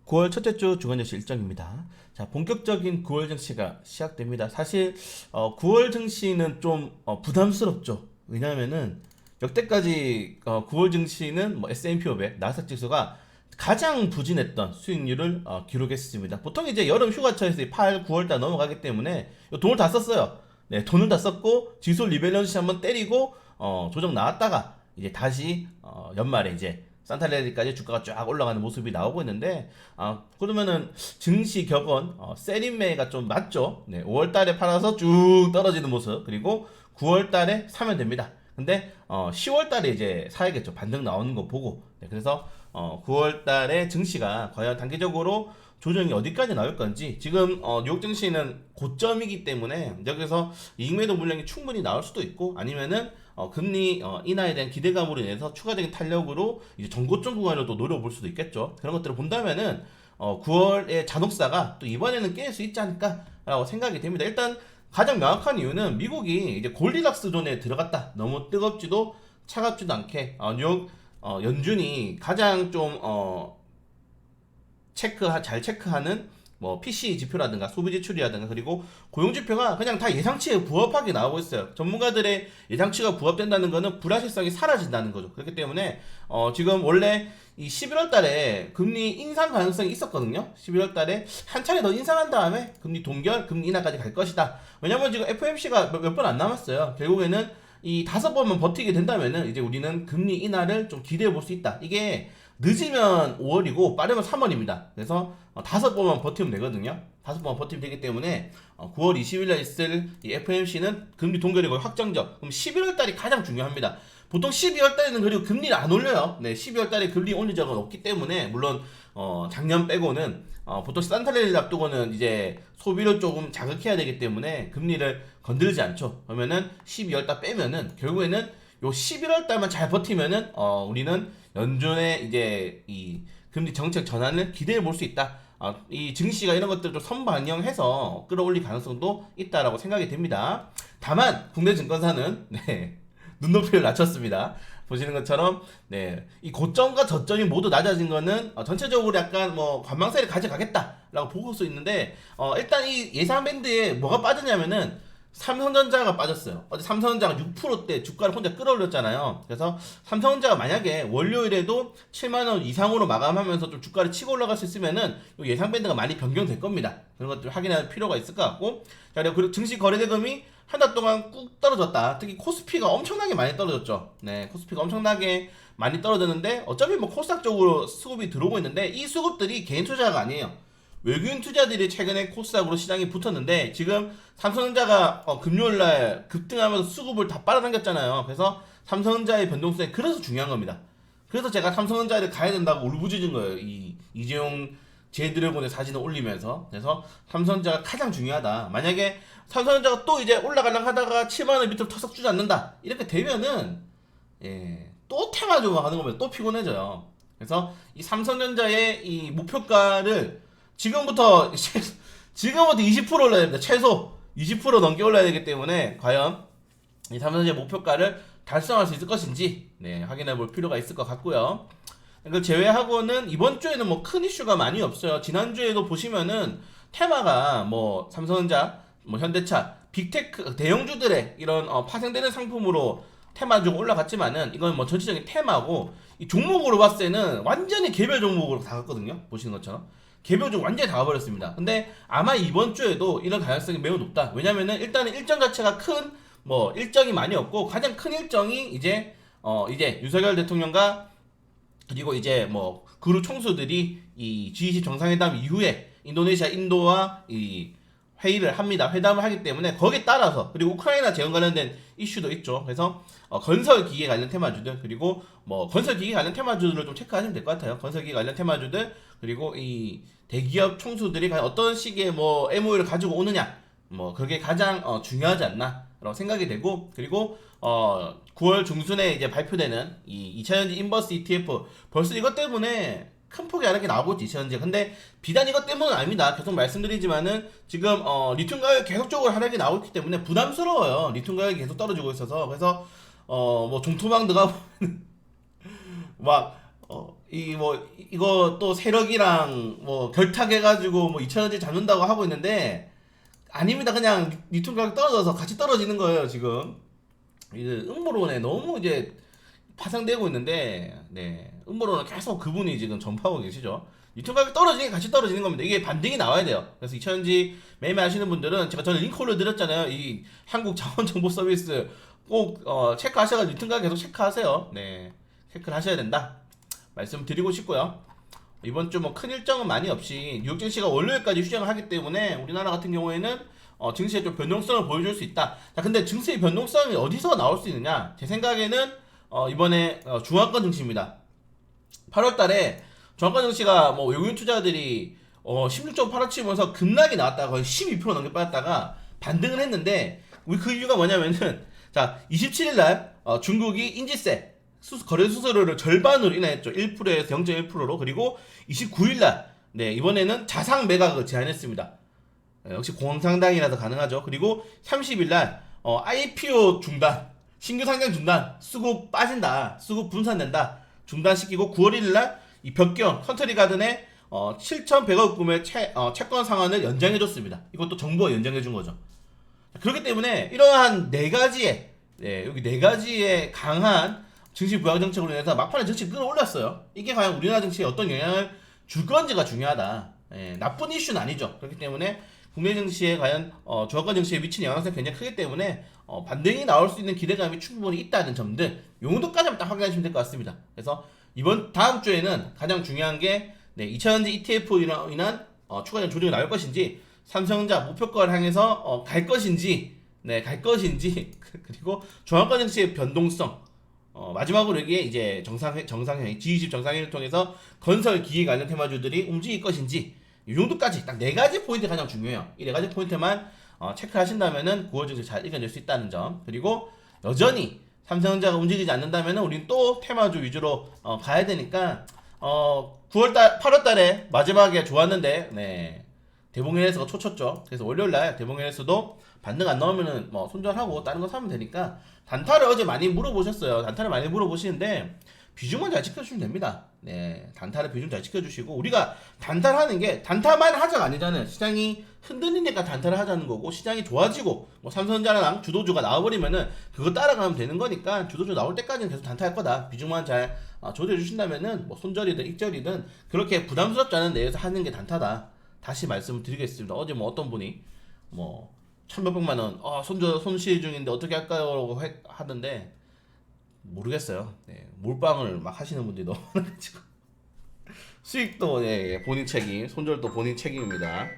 9월 첫째 주 주간증시 일정입니다. 자, 본격적인 9월 증시가 시작됩니다. 사실 9월 증시는 좀 부담스럽죠. 왜냐하면은 역대까지 9월 증시는 뭐 S&P 500, 나스닥 지수가 가장 부진했던 수익률을 기록했습니다. 보통 이제 여름 휴가철에서 8, 9월 달 넘어가기 때문에 돈을 다 썼어요. 네, 돈을 다 썼고 지수 리밸런스 한번 때리고 조정 나왔다가 이제 다시 연말에 이제 산타레리까지 주가가 쫙 올라가는 모습이 나오고 있는데 그러면은 증시 격언 세린매가 좀 맞죠. 네, 5월 달에 팔아서 쭉 떨어지는 모습 그리고 9월 달에 사면 됩니다. 근데 10월 달에 이제 사야겠죠. 반등 나오는 거 보고. 네, 그래서 9월 달에 증시가 과연 단기적으로 조정이 어디까지 나올 건지 지금 뉴욕 증시는 고점이기 때문에 여기서 이익 매도 물량이 충분히 나올 수도 있고 아니면은 금리 인하에 대한 기대감으로 인해서 추가적인 탄력으로 이제 전고점 구간으로 또 노려볼 수도 있겠죠. 그런 것들을 본다면은 9월에 잔혹사가 또 이번에는 깰 수 있지 않을까라고 생각이 됩니다. 일단 가장 명확한 이유는 미국이 이제 골디락스 존에 들어갔다. 너무 뜨겁지도 차갑지도 않게 뉴욕 연준이 가장 좀 잘 체크하는 뭐 PC 지표라든가 소비 지출이라든가 그리고 고용 지표가 그냥 다 예상치에 부합하게 나오고 있어요. 전문가들의 예상치가 부합된다는 거는 불확실성이 사라진다는 거죠. 그렇기 때문에 지금 원래 이 11월 달에 금리 인상 가능성이 있었거든요. 11월 달에 한 차례 더 인상한 다음에 금리 동결, 금리 인하까지 갈 것이다. 왜냐면 지금 FOMC가 몇 번 안 남았어요. 결국에는 이 5번만 버티게 된다면은 이제 우리는 금리 인하를 좀 기대해 볼 수 있다. 이게 늦으면 5월이고 빠르면 3월입니다. 그래서 5번만 버티면 되거든요. 5번만 버티면 되기 때문에 9월 20일에 있을 이 FOMC는 금리 동결이 거의 확정적. 그럼 11월 달이 가장 중요합니다. 보통 12월 달에는 그리고 금리를 안 올려요. 네, 12월 달에 금리 올린 적은 없기 때문에 물론 작년 빼고는 보통 산타레를 앞두고는 이제 소비를 조금 자극해야 되기 때문에 금리를 건들지 않죠. 그러면은 12월 달 빼면은 결국에는 요 11월 달만 잘 버티면은 우리는 연준의 이제 이 금리 정책 전환을 기대해 볼 수 있다. 이 증시가 이런 것들을 좀 선반영해서 끌어올릴 가능성도 있다라고 생각이 됩니다. 다만 국내 증권사는 네, 눈높이를 낮췄습니다. 보시는 것처럼 네, 이 고점과 저점이 모두 낮아진 거는 전체적으로 약간 뭐 관망세를 가져가겠다라고 보고 수 있는데 일단 이 예상 밴드에 뭐가 빠졌냐면은 삼성전자가 빠졌어요. 어제 삼성전자가 6%대 주가를 혼자 끌어올렸잖아요. 그래서 삼성전자가 만약에 월요일에도 7만원 이상으로 마감하면서 좀 주가를 치고 올라갈 수 있으면은 예상 밴드가 많이 변경될 겁니다. 그런 것들 확인할 필요가 있을 것 같고. 자, 그리고 증시 거래대금이 한 달 동안 꾹 떨어졌다. 특히 코스피가 엄청나게 많이 떨어졌죠. 네, 코스피가 엄청나게 많이 떨어졌는데 어차피 뭐 코스닥 쪽으로 수급이 들어오고 있는데 이 수급들이 개인 투자가 아니에요. 외국인 투자들이 최근에 코스닥으로 시장에 붙었는데 지금 삼성전자가 금요일날 급등하면서 수급을 다 빨아당겼잖아요. 그래서 삼성전자의 변동성이 그래서 중요한 겁니다. 그래서 제가 삼성전자를 가야 된다고 울부짖은 거예요. 이 이재용 제드래곤의 사진을 올리면서. 그래서 삼성전자가 가장 중요하다. 만약에 삼성전자가 또 이제 올라가려고 하다가 7만원 밑으로 터석 주지 않는다. 이렇게 되면은 또 테마주고 하는 거면 또 피곤해져요. 그래서 이 삼성전자의 이 목표가를 지금부터 20% 올라야 됩니다. 최소 20% 넘게 올라야 되기 때문에 과연 이 삼성전자의 목표가를 달성할 수 있을 것인지 확인해 볼 필요가 있을 것 같고요. 이걸 제외하고는 이번 주에는 뭐 큰 이슈가 많이 없어요. 지난주에도 보시면은 테마가 뭐 삼성전자, 뭐 현대차, 빅테크 대형주들의 이런 파생되는 상품으로 테마주가 올라갔지만은 이건 뭐 전체적인 테마고 이 종목으로 봤을 때는 완전히 개별 종목으로 다 갔거든요. 보시는 것처럼. 개별 종 완전히 다 가버렸습니다. 근데 아마 이번 주에도 이런 가능성이 매우 높다. 왜냐면은 일단은 일정 자체가 뭐 일정이 많이 없고 가장 큰 일정이 이제 윤석열 대통령과 그리고 이제 뭐 그룹 총수들이 이 G20 정상회담 이후에 인도네시아, 인도와 이 회의를 합니다. 회담을 하기 때문에 거기에 따라서 그리고 우크라이나 재원 관련된 이슈도 있죠. 그래서 건설 기계 관련 테마주들 그리고 뭐 건설 기계 관련 테마주들을 좀 체크하시면 될 것 같아요. 건설 기계 관련 테마주들 그리고 이 대기업 총수들이 어떤 식의 뭐 MOU를 가지고 오느냐 뭐 그게 가장 중요하지 않나라고 생각이 되고 그리고 9월 중순에 이제 발표되는 이 2차전지 인버스 ETF 벌써 이것 때문에 큰 폭이 하락이 나오고 있지 2차전지. 근데 비단 이것 때문은 아닙니다. 계속 말씀드리지만은 지금 리튬 가격이 계속적으로 하락이 나오고 있기 때문에 부담스러워요. 리튬 가격이 계속 떨어지고 있어서. 그래서 뭐 종토방 들어가 보면 막 이거 또 세력이랑 뭐 결탁해가지고 뭐 2,000원짜리 잡는다고 하고 있는데 아닙니다. 그냥 유통 가격 떨어져서 같이 떨어지는 거예요 지금. 이제 음모론에 너무 이제 파생되고 있는데, 네, 음모론을 계속 그분이 지금 전파하고 계시죠. 유통 가격 떨어지는 게 같이 떨어지는 겁니다. 이게 반등이 나와야 돼요. 그래서 2,000원지 매매하시는 분들은 저는 링크 올려드렸잖아요. 이 한국 자원정보 서비스 꼭 체크하셔가지고 유통 가격 계속 체크하세요. 네, 체크를 하셔야 된다 말씀드리고 싶고요. 이번 주 뭐 큰 일정은 많이 없이 뉴욕 증시가 월요일까지 휴장을 하기 때문에 우리나라 같은 경우에는 증시에 좀 변동성을 보여줄 수 있다. 자, 근데 증시의 변동성이 어디서 나올 수 있느냐? 제 생각에는 이번에 중앙권 증시입니다. 8월달에 중앙권 증시가 뭐 외국인 투자들이 16.8원 치면서 급락이 나왔다가 거의 12% 넘게 빠졌다가 반등을 했는데 우리 그 이유가 뭐냐면은 자 27일날 중국이 인지세 거래 수수료를 절반으로 인하했죠. 1%에서 0.1%로. 그리고 29일날 네 이번에는 자상 매각을 제한했습니다. 역시 공황상당이라서 가능하죠. 그리고 30일날 IPO 중단, 신규 상장 중단, 수급 빠진다, 수급 분산된다 중단시키고 9월 1일날 이 벽경 컨트리 가든의 7,100억 구매 채권 상환을 연장해줬습니다. 이것도 정부가 연장해준 거죠. 그렇기 때문에 이러한 네 가지의 여기 네 가지의 강한 증시 부양 정책으로 인해서 막판에 증시 끌어올렸어요. 이게 과연 우리나라 증시에 어떤 영향을 줄 건지가 중요하다. 나쁜 이슈는 아니죠. 그렇기 때문에 국내 증시에 과연 주가권 증시에 미치는 영향성이 굉장히 크기 때문에 반등이 나올 수 있는 기대감이 충분히 있다는 점들 요 정도까지만 딱 확인하시면 될 것 같습니다. 그래서 다음 주에는 가장 중요한 게 2차전지 ETF로 인한 추가적인 조정이 나올 것인지 삼성전자 목표가를 향해서 갈 것인지 갈 것인지 그리고 중앙권 증시의 변동성 마지막으로 여기에 이제 정상회 G20 정상회의를 통해서 건설 기계 관련 테마주들이 움직일 것인지 이 정도까지 딱 네 가지 포인트 가장 중요해요. 이 네 가지 포인트만 체크하신다면은 9월 증시 잘 이겨낼 수 있다는 점. 그리고 여전히 삼성전자가 움직이지 않는다면은 우리는 또 테마주 위주로 가야 되니까 8월달에 마지막에 좋았는데 대봉에서가 초쳤죠. 그래서 월요일날 대봉에서도 반등 안 나오면은 뭐 손절하고 다른 거 사면 되니까 단타를 어제 많이 물어보셨어요. 단타를 많이 물어보시는데 비중만 잘 지켜주시면 됩니다. 단타를 비중 잘 지켜주시고 우리가 단타를 하는 게 단타만 하자가 아니잖아요. 시장이 흔들리니까 단타를 하자는 거고 시장이 좋아지고 뭐 삼성전자랑 주도주가 나와버리면은 그거 따라가면 되는 거니까 주도주 나올 때까지는 계속 단타할 거다. 비중만 잘 조절해 주신다면은 뭐 손절이든 익절이든 그렇게 부담스럽지 않은 내에서 하는 게 단타다. 다시 말씀드리겠습니다. 어제 뭐 어떤 분이 뭐 1,몇백만 원 손실 중인데 어떻게 할까요? 하던데 모르겠어요. 몰빵을 막 하시는 분들이 너무 많아가지고 수익도 본인 책임, 손절도 본인 책임입니다.